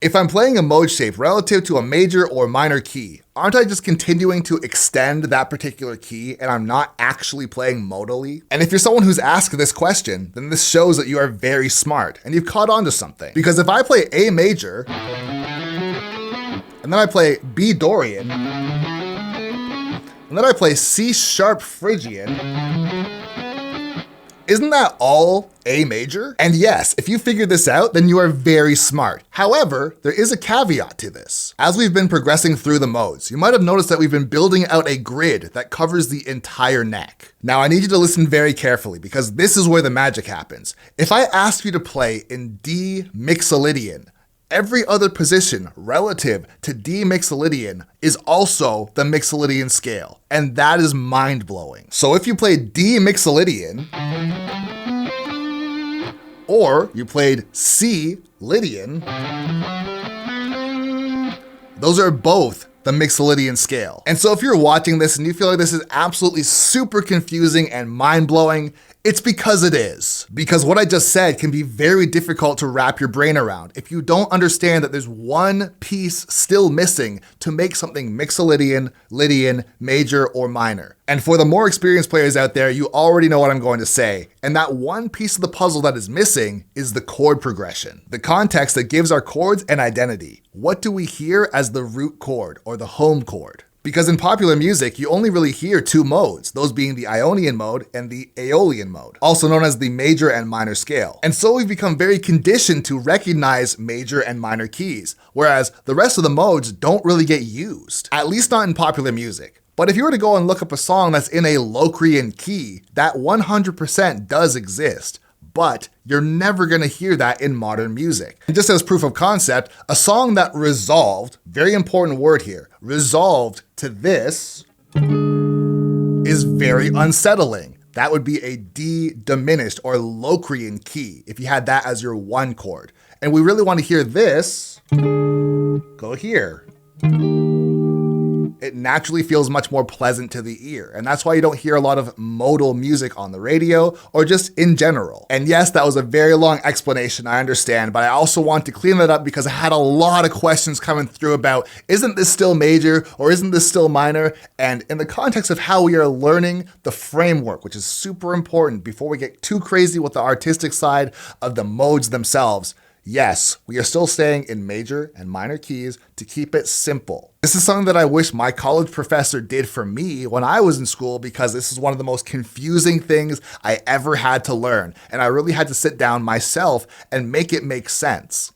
If I'm playing a mode shape relative to a major or minor key, aren't I just continuing to extend that particular key and I'm not actually playing modally? And if you're someone who's asked this question, then this shows that you are very smart and you've caught on to something. Because if I play A major, and then I play B Dorian, and then I play C sharp Phrygian, isn't that all A major? And yes, if you figured this out, then you are very smart. However, there is a caveat to this. As we've been progressing through the modes, you might have noticed that we've been building out a grid that covers the entire neck. Now I need you to listen very carefully because this is where the magic happens. If I ask you to play in D mixolydian, every other position relative to D mixolydian is also the mixolydian scale, and that is mind-blowing. So if you played D mixolydian, or you played C Lydian, those are both the mixolydian scale. And so if you're watching this and you feel like this is absolutely super confusing and mind-blowing, it's because it is. Because what I just said can be very difficult to wrap your brain around if you don't understand that there's one piece still missing to make something mixolydian, Lydian, major, or minor. And for the more experienced players out there, you already know what I'm going to say. And that one piece of the puzzle that is missing is the chord progression. The context that gives our chords an identity. What do we hear as the root chord or the home chord? Because in popular music, you only really hear two modes, those being the Ionian mode and the Aeolian mode, also known as the major and minor scale. And so we've become very conditioned to recognize major and minor keys, whereas the rest of the modes don't really get used, at least not in popular music. But if you were to go and look up a song that's in a Locrian key, that 100% does exist. But you're never gonna hear that in modern music. And just as proof of concept, a song that resolved, very important word here, resolved to this is very unsettling. That would be a D diminished or Locrian key if you had that as your one chord. And we really want to hear this go here. It naturally feels much more pleasant to the ear. And that's why you don't hear a lot of modal music on the radio or just in general. And yes, that was a very long explanation, I understand, but I also want to clean that up because I had a lot of questions coming through about, isn't this still major or isn't this still minor? And in the context of how we are learning the framework, which is super important before we get too crazy with the artistic side of the modes themselves, yes, we are still staying in major and minor keys to keep it simple. This is something that I wish my college professor did for me when I was in school because this is one of the most confusing things I ever had to learn. And I really had to sit down myself and make it make sense.